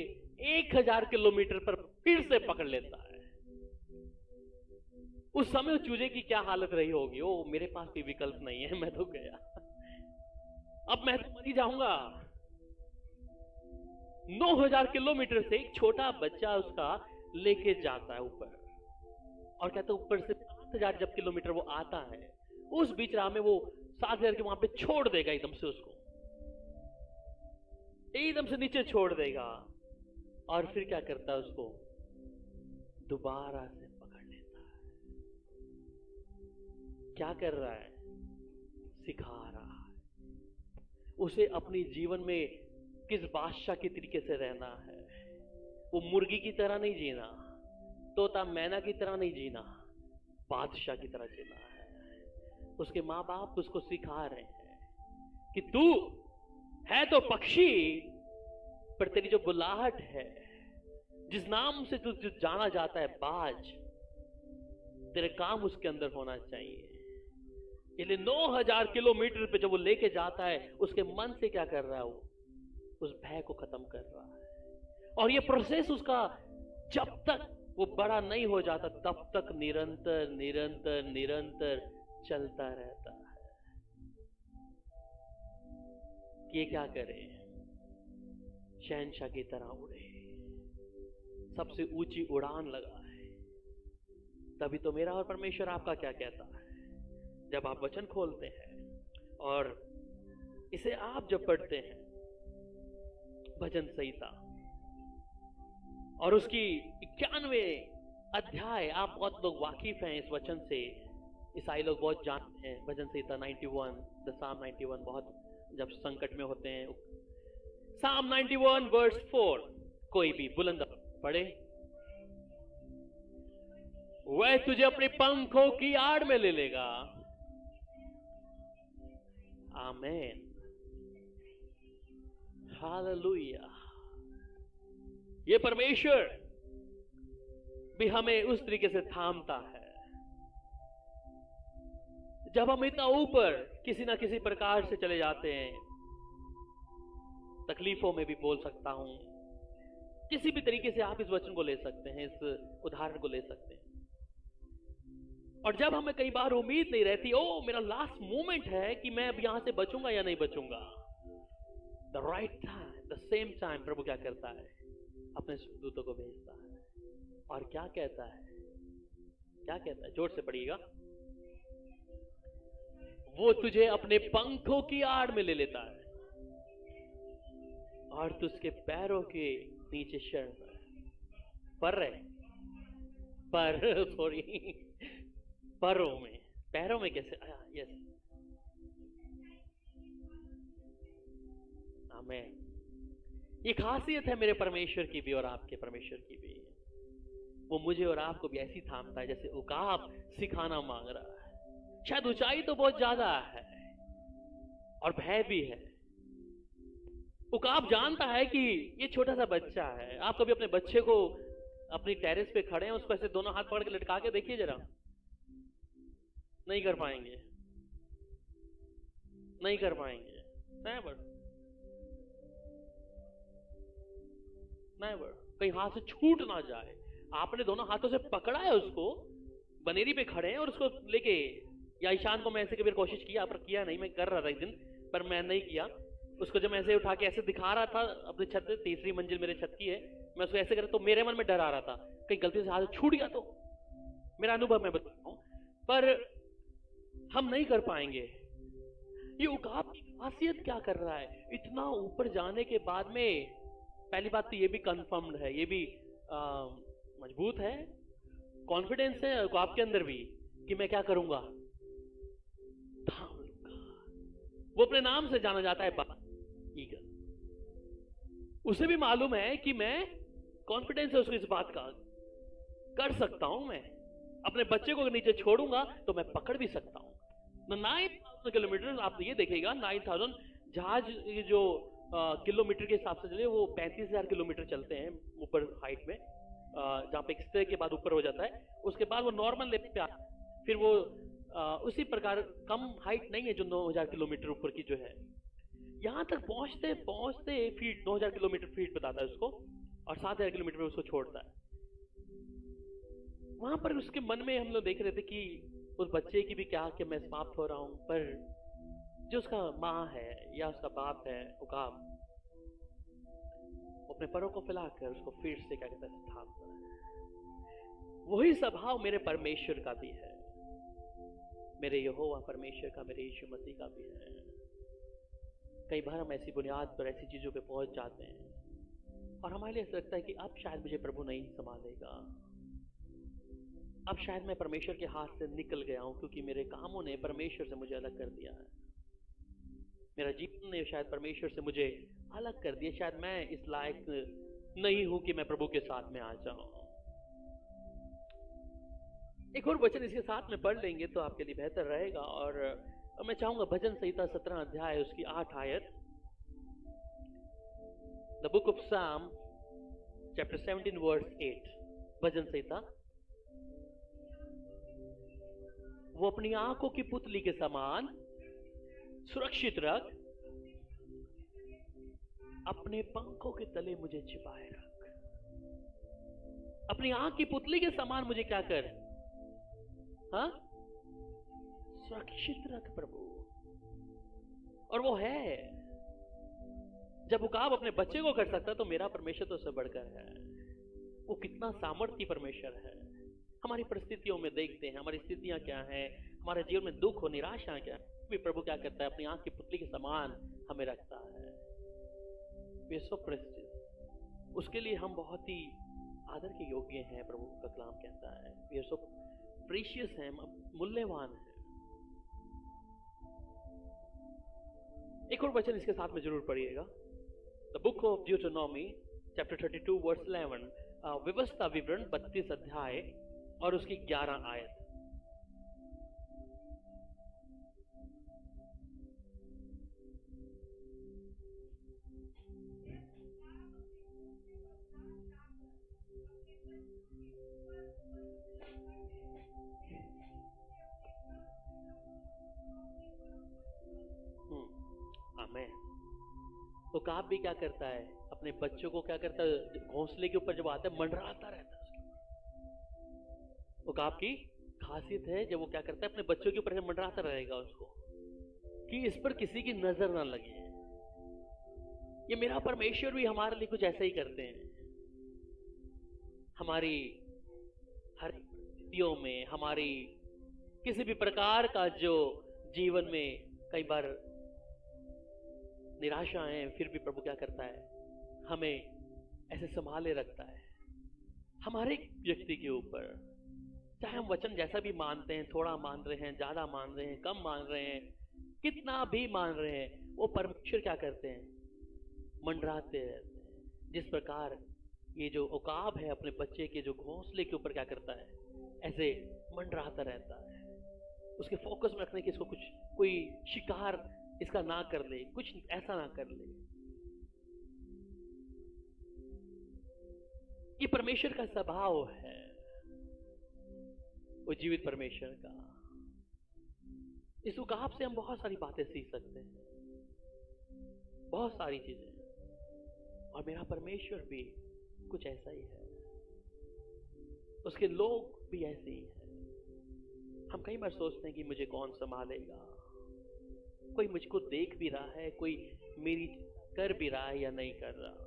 1000 किलोमीटर पर फिर से पकड़ लेता है। उस समय चूजे की क्या हालत रही होगी, ओ मेरे पास कोई विकल्प नहीं है, मैं तो गया। अब मैं तो मर ही जाऊंगा। 9,000 किलोमीटर से एक छोटा बच्चा उसका लेके जाता है ऊपर, और कहते ऊपर से 7,000 जब किलोमीटर वो आता है, उस बीच राह में वो 7,000 के वहां पे छोड़ देगा, एकदम से उसको एकदम से नीचे छोड़ देगा। और फिर क्या करता है, उसको दोबारा से पकड़ लेता है। क्या कर रहा है? सिखा रहा है उसे अपनी जीवन में किस बादशाह के तरीके से रहना है। वो मुर्गी की तरह नहीं जीना, तोता मैना की तरह नहीं जीना, बादशाह की तरह जीना है। उसके माँ बाप उसको सिखा रहे हैं कि तू है तो पक्षी, पर तेरी जो बुलाहट है, जिस नाम से तू जो जाना जाता है बाज, तेरे काम उसके अंदर होना चाहिए। इसलिए 9,000 किलोमीटर पे जब वो लेके जाता है, उसके मन से क्या कर रहा है? वो उस भय को खत्म कर रहा है। और ये प्रोसेस उसका जब तक वो बड़ा नहीं हो जाता, तब तक निरंतर निरंतर निरंतर चलता रहता है कि ये क्या करे? शहंशाह की तरह उड़े, सबसे ऊंची उड़ान लगाए। तभी तो मेरा और परमेश्वर आपका क्या कहता है, जब आप वचन खोलते हैं और इसे आप जब पढ़ते हैं, भजन संहिता और उसकी 91 अध्याय, आप बहुत लोग वाकिफ हैं इस वचन से, ईसाई लोग बहुत जानते हैं भजन संहिता 91, द साम 91, बहुत जब संकट में होते हैं। साम 91 वर्स 4, कोई भी बुलंद पढ़े। वह तुझे अपने पंखों की आड़ में ले लेगा। आमीन, हालेलुया। ये परमेश्वर भी हमें उस तरीके से थामता है जब हम इतना ऊपर किसी ना किसी प्रकार से चले जाते हैं। तकलीफों में भी बोल सकता हूं, किसी भी तरीके से आप इस वचन को ले सकते हैं, इस उदाहरण को ले सकते हैं। और जब हमें कई बार उम्मीद नहीं रहती, ओ मेरा लास्ट मोमेंट है कि मैं अब यहां से बचूंगा या नहीं बचूंगा, the right time, the same time प्रभु क्या करता है? अपने दूतों को भेजता है। और क्या कहता है? क्या कहता है? जोर से पढ़िएगा। वो तुझे अपने पंखों की आड़ में ले लेता है और तुझके पैरों के नीचे शरण पर सॉरी, पैरों में, पैरों में कैसे आया? यस, आमीन। ये खासियत है मेरे परमेश्वर की भी और आपके परमेश्वर की भी। वो मुझे और आपको भी ऐसी थामता है जैसे उकाब सिखाना मांग रहा है। शायद ऊंचाई तो बहुत ज्यादा है और भय भी है। उकाब जानता है कि ये छोटा सा बच्चा है। आप कभी अपने बच्चे को अपनी टेरेस पे खड़े हैं, उसको ऐसे दोनों हाथ पकड़ के लटका के देखिए जरा, नहीं कर पाएंगे, नहीं कर पाएंगे। नेवर, कहीं हाथ से छूट ना जाए। आपने दोनों हाथों से पकड़ा है उसको, बनेरी पे खड़े हैं और उसको लेके, या ईशान को मैं ऐसे कभी कोशिश किया, पर किया नहीं, मैं कर रहा था एक दिन, पर मैं नहीं किया। उसको जब मैं ऐसे उठा के ऐसे दिखा रहा था अपनी छत पे, 3री मंजिल मेरे छत की है, मैं उसको ऐसे कर, तो मेरे मन में डर आ रहा था कहीं गलती से हाथ छूट गया तो। मेरा अनुभव मैं बता रहा हूं, पर हम नहीं कर पाएंगे। ये उकाब की खासियत क्या कर रहा है? इतना ऊपर जाने के बाद में पहली बात तो ये भी कंफर्म्ड है, ये भी मजबूत है, कॉन्फिडेंस है उकाब के अंदर भी कि मैं क्या करूंगा, थाम लूंगा। वो अपने नाम से जाना जाता है ईगल। उसे भी मालूम है कि मैं, कॉन्फिडेंस है उसको इस बात का, कर सकता हूं। मैं अपने बच्चे को नीचे छोड़ूंगा तो मैं पकड़ भी सकता हूं। 9,000 किलोमीटर, आप ये देखिएगा 9,000 जहाज जो किलोमीटर के हिसाब से चले, वो 35,000 किलोमीटर चलते हैं ऊपर हाइट में, जहां पे एक्सरे के बाद ऊपर हो जाता है, उसके बाद वो नॉर्मल लेवल पे आता है। फिर वो उसी प्रकार कम हाइट नहीं है जो 9,000 किलोमीटर ऊपर की जो है। यहां तक पहुंचते पहुंचते फीट, 9,000 किलोमीटर फीट बताता है उसको, और 7,000 किलोमीटर में उसको छोड़ता है। वहां पर उसके मन में हम लोग देख रहे थे कि उस बच्चे की भी क्या कि मैं समाप्त हो रहा हूं, पर जो उसका माँ है या उसका बाप है उकाब, अपने परों को फैलाकर उसको फिर से क्या कहता है स्थापना है। वही स्वभाव मेरे परमेश्वर का भी है, मेरे यहोवा परमेश्वर का, मेरे यीशु मसीह का भी है। कई बार हम ऐसी बुनियाद पर ऐसी चीजों पे पहुंच जाते हैं और हमारे लिए ऐसा लगता है कि अब शायद मुझे प्रभु नहीं संभालेगा, अब शायद मैं परमेश्वर के हाथ से निकल गया हूं क्योंकि मेरे कामों ने परमेश्वर से मुझे अलग कर दिया है, मेरा जीवन ने शायद परमेश्वर से मुझे अलग कर दिया, शायद मैं इस लायक नहीं हूं कि मैं प्रभु के साथ में आ जाऊं। एक और वचन इसके साथ में पढ़ लेंगे तो आपके लिए बेहतर रहेगा। और मैं चाहूंगा भजन संहिता 17 अध्याय उसकी 8 आयत, द बुक ऑफ साम चैप्टर 17 वर्स 8। भजन संहिता, वो अपनी आंखों की पुतली के समान सुरक्षित रख, अपने पंखों के तले मुझे छिपाए रख। अपनी आंख की पुतली के समान मुझे क्या कर, हाँ, सुरक्षित रख प्रभु। और वो है, जब उकाब अपने बच्चे को कर सकता है तो मेरा परमेश्वर तो उससे बढ़कर है। वो कितना सामर्थ्य परमेश्वर है। हमारी परिस्थितियों में देखते हैं हमारी स्थितियां क्या हैं, हमारे जीवन में दुख और निराशा क्या है, भी प्रभु क्या करता है, अपनी आंख की पुतली के समान हमें रखता है। We are so precious, उसके लिए हम बहुत ही आदर के योग्य हैं। प्रभु का कलाम कहता है We are so precious हैं, मूल्यवान हैं। एक और वचन इसके साथ में जरूर पढ़िएगा, the book of Deuteronomy chapter 32 verse 11, व्यवस्था विवरण 32 अध्याय और उसकी 11 आयत। तो काब भी क्या करता है, अपने बच्चों को क्या करता है, घोंसले के ऊपर जब आता है मंडराता रहता है। वो काब की खासियत है, जब वो क्या करता है अपने बच्चों के ऊपर मंडराता रहेगा उसको, कि इस पर किसी की नजर ना लगे। ये मेरा परमेश्वर भी हमारे लिए कुछ ऐसा ही करते हैं। हमारी हर स्थितियों में, हमारी किसी भी प्रकार का जो जीवन में कई बार निराशाएं, फिर भी प्रभु क्या करता है, हमें ऐसे संभाले रखता है। हमारे व्यक्ति के ऊपर, चाहे हम वचन जैसा भी मानते हैं, थोड़ा मान रहे हैं, ज्यादा मान रहे हैं, कम मान रहे हैं, कितना भी मान रहे हैं, वो परमेश्वर क्या करते हैं, मंडराते रहते हैं। जिस प्रकार ये जो उकाब है अपने बच्चे के जो घोंसले के ऊपर क्या करता है, ऐसे मंडराता रहता है, उसके फोकस में रखने की इसको कुछ कोई शिकार इसका ना कर ले, कुछ ऐसा ना कर ले। ये परमेश्वर का स्वभाव है, वो जीवित परमेश्वर का। इस उकाब से हम बहुत सारी बातें सीख सकते हैं, बहुत सारी चीजें। और मेरा परमेश्वर भी कुछ ऐसा ही है, उसके लोग भी ऐसे ही हैं। हम कई बार सोचते हैं कि मुझे कौन संभालेगा, कोई मुझको देख भी रहा है, कोई मेरी कर भी रहा है या नहीं कर रहा,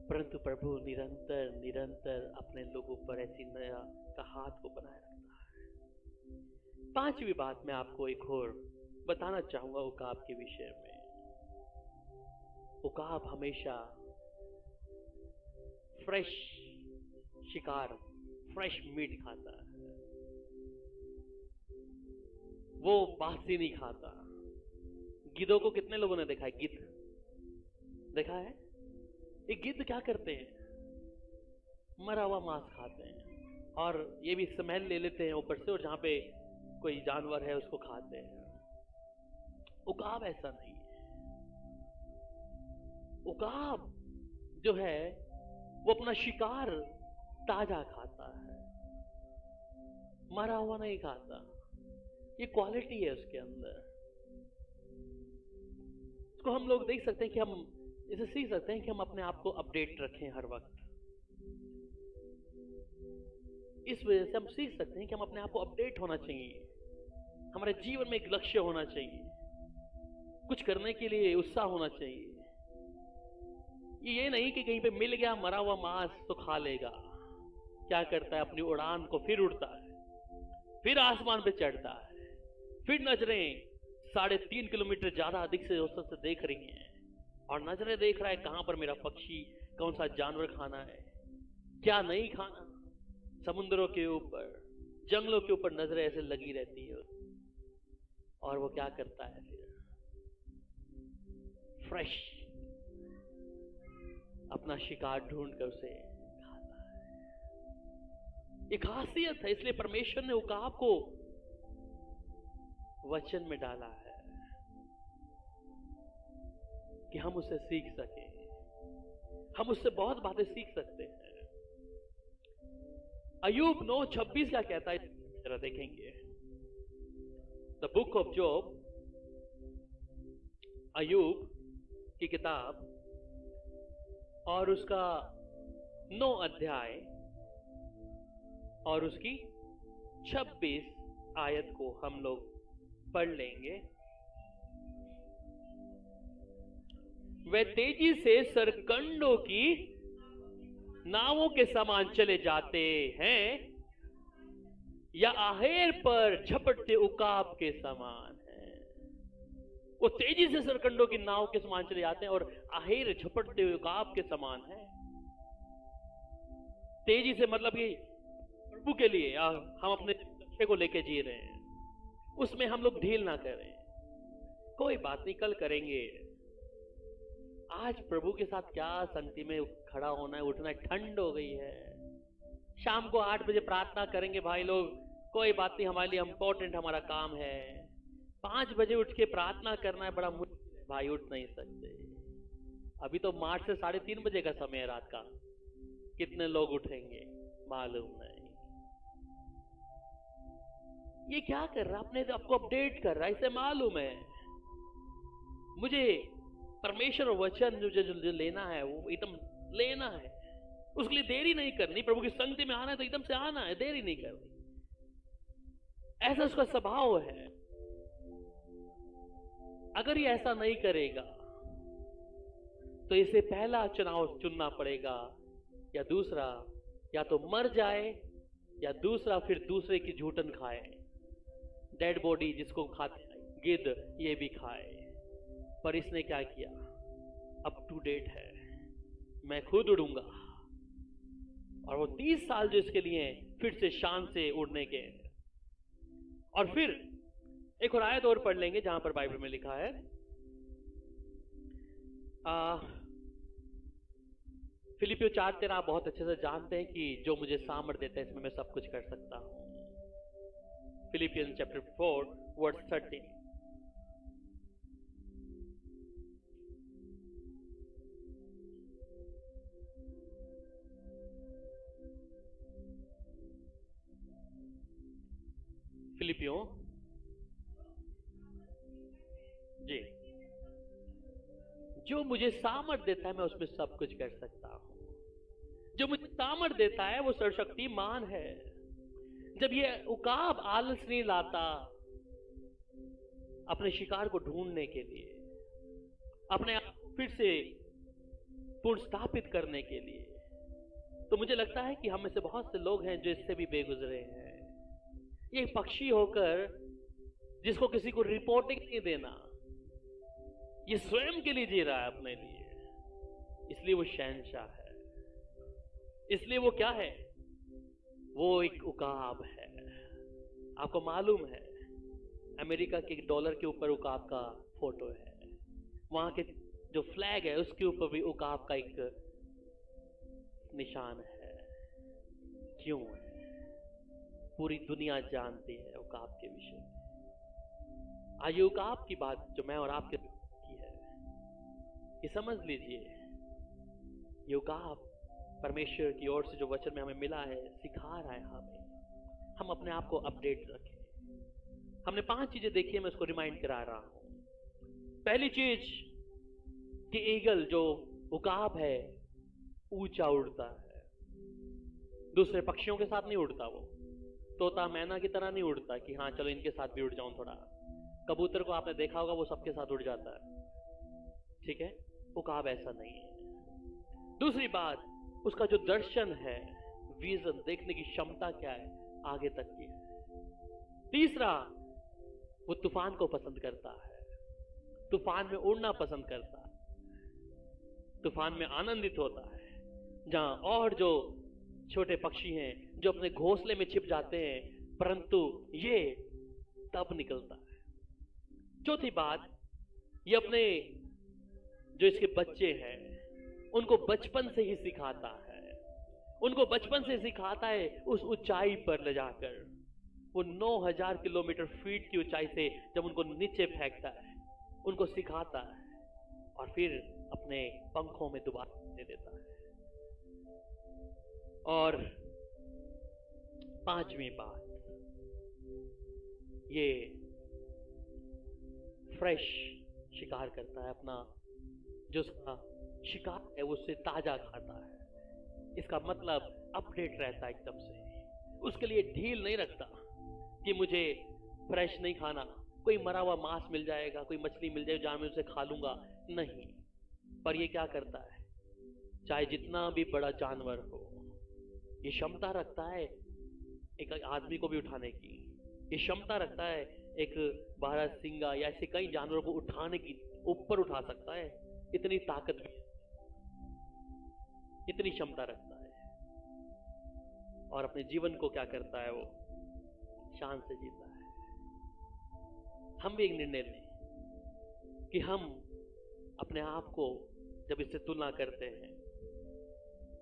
परंतु प्रभु निरंतर निरंतर अपने लोगों पर ऐसी नया का हाथ को बनाए रखता है। पांचवी बात मैं आपको एक और बताना चाहूंगा उकाब के विषय में। उकाब हमेशा फ्रेश शिकार, फ्रेश मीट खाता है, वो बासी नहीं खाता। गिद्धों को कितने लोगों ने देखा है, गिद्ध देखा है? ये गिद्ध क्या करते हैं, मरा हुआ मांस खाते हैं और ये भी स्मेल ले लेते हैं ऊपर से, और जहां पे कोई जानवर है उसको खाते हैं। उकाब ऐसा नहीं है। उकाब जो है वो अपना शिकार ताजा खाता है, मरा हुआ नहीं खाता। ये क्वालिटी है उसके अंदर। इसको हम लोग देख सकते हैं कि हम इसे सीख सकते हैं कि हम अपने आप को अपडेट रखें हर वक्त। इस वजह से हम सीख सकते हैं कि हम अपने आप को अपडेट होना चाहिए। हमारे जीवन में एक लक्ष्य होना चाहिए, कुछ करने के लिए उत्साह होना चाहिए। ये नहीं कि कहीं पे मिल गया मरा हुआ मांस तो खा लेगा। क्या करता है, अपनी उड़ान को फिर उड़ता है, फिर आसमान पे चढ़ता है, फिर नजरें 3.5 किलोमीटर ज्यादा अधिक से औसत से देख रही हैं, और नजरें देख रहा है कहां पर मेरा पक्षी, कौन सा जानवर खाना है, क्या नहीं खाना। समुद्रों के ऊपर, जंगलों के ऊपर नजरें ऐसे लगी रहती है, और वो क्या करता है, फिर फ्रेश अपना शिकार ढूंढ कर उसे खाता है। एक खासियत है, इसलिए परमेश्वर ने उकाब को वचन में डाला है कि हम उससे सीख सकें। हम उससे बहुत बातें सीख सकते हैं। अय्यूब 9:26 क्या कहता है, जरा देखेंगे। द बुक ऑफ जॉब, अय्यूब की किताब और उसका 9 अध्याय और उसकी 26 आयत को हम लोग पढ़ लेंगे। वे तेजी से सरकंडों की नावों के समान चले जाते हैं, या आहेर पर झपटते उकाब के समान है। वो तेजी से सरकंडों की नाव के समान चले जाते हैं और आहेर झपटते हुए उकाब के समान है। तेजी से मतलब ये प्रभु के लिए हम अपने लक्ष्य को लेके जी रहे हैं, उसमें हम लोग ढील ना करें। कोई बात नहीं, कल करेंगे। आज प्रभु के साथ क्या संगति में खड़ा होना है, उठना है। ठंड हो गई है, शाम को 8 बजे प्रार्थना करेंगे भाई लोग। कोई बात नहीं, हमारे लिए इंपॉर्टेंट हमारा काम है। 5 बजे उठ के प्रार्थना करना है, बड़ा मुश्किल है भाई, उठ नहीं सकते। अभी तो मार्च से 3:30 बजे का समय है रात का। कितने लोग उठेंगे मालूम नहीं। ये क्या कर रहा है, अपने आपको अपडेट कर रहा है, इसे मालूम है मुझे परमेश्वर वचन जो लेना है वो एकदम लेना है। उसके लिए देरी नहीं करनी। प्रभु की संगति में आना है तो एकदम से आना है, देरी नहीं करनी। ऐसा उसका स्वभाव है। अगर ये ऐसा नहीं करेगा तो इसे पहला चुनाव चुनना पड़ेगा, या दूसरा, या तो मर जाए, या दूसरा फिर दूसरे की झूठन खाए। डेड बॉडी जिसको खाते गिद्ध, ये भी खाए। पर इसने क्या किया, अप टू डेट है, मैं खुद उड़ूंगा। और वो 30 साल जो इसके लिए फिर से शान से उड़ने के। और फिर एक और आयत और पढ़ लेंगे जहां पर बाइबल में लिखा है, फिलिपियो 4:13। आप बहुत अच्छे से जानते हैं कि जो मुझे सामर्थ देता है इसमें मैं सब कुछ कर सकता हूं। Philippians chapter 4 verse 13। फिलिपियों जी, जो मुझे सामर्थ देता है मैं उसमें सब कुछ कर सकता हूं। जो मुझे सामर्थ देता है वो सर्वशक्तिमान है। जब ये उकाब आलस नहीं लाता अपने शिकार को ढूंढने के लिए, अपने आप को फिर से पुनर्स्थापित करने के लिए, तो मुझे लगता है कि हम में से बहुत से लोग हैं जो इससे भी बेगुजरे हैं। ये पक्षी होकर जिसको किसी को रिपोर्टिंग नहीं देना, ये स्वयं के लिए जी रहा है अपने लिए, इसलिए वो शहंशाह है। इसलिए वो क्या है, वो एक उकाब है। आपको मालूम है अमेरिका के डॉलर के ऊपर उकाब का फोटो है, वहां के जो फ्लैग है उसके ऊपर भी उकाब का एक निशान है। क्यों है? पूरी दुनिया जानती है उकाब के विषय में। आज ये उकाब की बात जो मैं और आपके की है, ये समझ लीजिए, ये उकाब परमेश्वर की ओर से जो वचन में हमें मिला है, सिखा रहा है हमें हम अपने आप को अपडेट रखें। हमने 5 चीजें देखी है, मैं उसको रिमाइंड करा रहा हूं। पहली चीज कि ईगल जो उकाब है ऊंचा उड़ता है, दूसरे पक्षियों के साथ नहीं उड़ता वो। तोता मैना की तरह नहीं उड़ता कि हाँ चलो इनके साथ भी उड़ जाऊं थोड़ा। कबूतर को आपने देखा होगा, वो सबके साथ उड़ जाता है, ठीक है। उकाब ऐसा नहीं है। दूसरी बात, उसका जो दर्शन है, विजन, देखने की क्षमता क्या है, आगे तक की है। तीसरा, वो तूफान को पसंद करता है, तूफान में उड़ना पसंद करता है, तूफान में आनंदित होता है। जहां और जो छोटे पक्षी हैं जो अपने घोंसले में छिप जाते हैं, परंतु ये तब निकलता है। चौथी बात, ये अपने जो इसके बच्चे हैं उनको बचपन से ही सिखाता है, उनको बचपन से सिखाता है उस ऊंचाई पर ले जाकर, वो 9000 किलोमीटर फीट की ऊंचाई से जब उनको नीचे फेंकता है, उनको सिखाता है और फिर अपने पंखों में दोबारा दे देता है। और पांचवी बात, ये फ्रेश शिकार करता है, अपना जो शिकार है उससे ताजा खाता है। इसका मतलब अपडेट रहता है एकदम से, उसके लिए ढील नहीं रखता कि मुझे फ्रेश नहीं खाना, कोई मरा हुआ मांस मिल जाएगा, कोई मछली मिल जाएगी जहां मैं उसे खा लूंगा, नहीं। पर ये क्या करता है, चाहे जितना भी बड़ा जानवर हो, ये क्षमता रखता है एक आदमी को भी उठाने की, ये क्षमता रखता है एक बारहसिंगा या ऐसे कई जानवरों को उठाने की, ऊपर उठा सकता है, इतनी ताकत भी, इतनी क्षमता रखता है। और अपने जीवन को क्या करता है, वो शान से जीता है। हम भी एक निर्णय लें कि हम अपने आप को जब इससे तुलना करते हैं,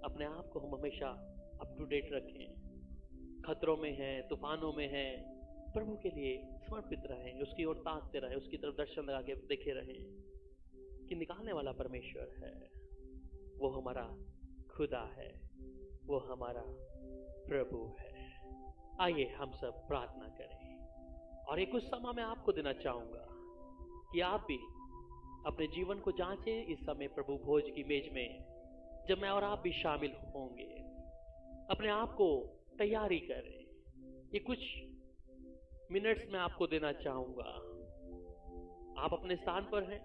अपने आप को हम हमेशा अप टू डेट रखें। खतरों में हैं, तूफानों में हैं, प्रभु के लिए समर्पित रहें, उसकी ओर ताकते रहें, उसकी तरफ दर्शन लगा के देखे रहें कि निकालने वाला परमेश्वर है, वो हमारा खुदा है, वो हमारा प्रभु है। आइए हम सब प्रार्थना करें। और एक कुछ समय मैं आपको देना चाहूंगा कि आप भी अपने जीवन को जांचें। इस समय प्रभु भोज की मेज में जब मैं और आप भी शामिल होंगे, अपने आप को तैयारी करें। ये कुछ मिनट्स में आपको देना चाहूंगा। आप अपने स्थान पर हैं,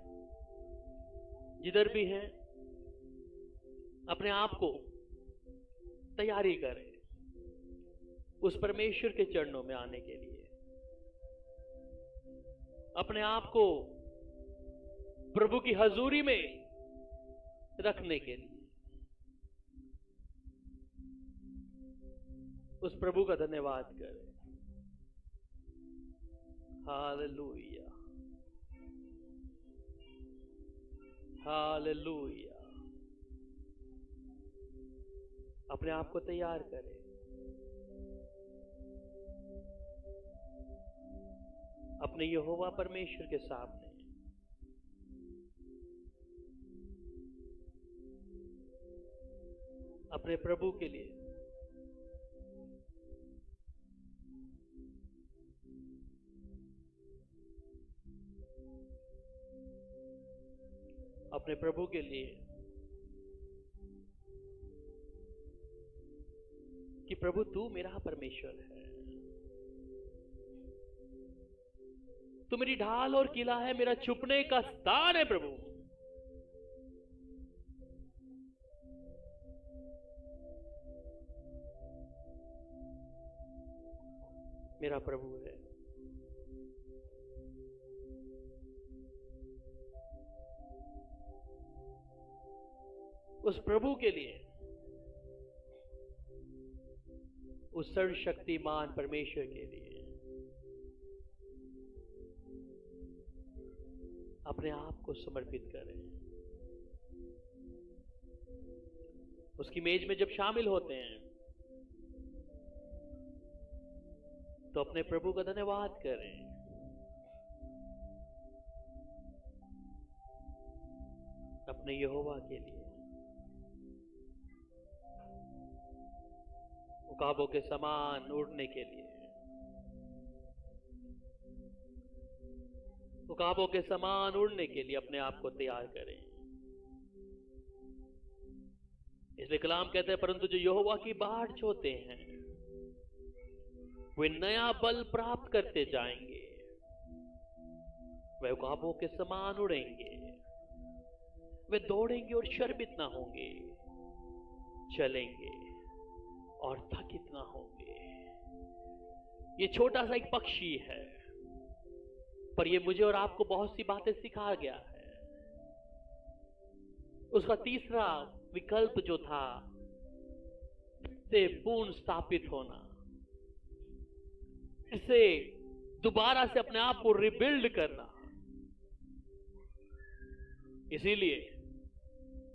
जिधर भी हैं, अपने आप को तैयारी करें उस परमेश्वर के चरणों में आने के लिए, अपने आप को प्रभु की हजूरी में रखने के लिए। उस प्रभु का धन्यवाद करें। Hallelujah, hallelujah. अपने आप को तैयार करें। अपने यहोवा परमेश्वर के सामने अपने प्रभु के लिए अपने प्रभु के लिए कि प्रभु तू मेरा परमेश्वर है, तू मेरी ढाल और किला है, मेरा छुपने का स्थान है। प्रभु मेरा प्रभु है। उस प्रभु के लिए, उस सर्वशक्तिमान परमेश्वर के लिए अपने आप को समर्पित करें। उसकी मेज में जब शामिल होते हैं तो अपने प्रभु का धन्यवाद करें। अपने यहोवा के लिए उकाबों के समान उड़ने के लिए, उकाबों के समान उड़ने के लिए अपने आप को तैयार करें। इसलिए कलाम कहते हैं, परंतु जो यहोवा की बाट जोते हैं वे नया बल प्राप्त करते जाएंगे, वे उकाबों के समान उड़ेंगे, वे दौड़ेंगे और शर्मित ना होंगे, चलेंगे और थकित ना होंगे। ये छोटा सा एक पक्षी है, पर ये मुझे और आपको बहुत सी बातें सिखा गया है। उसका तीसरा विकल्प जो था, से पूर्ण स्थापित होना, इसे दोबारा से अपने आप को रिबिल्ड करना। इसीलिए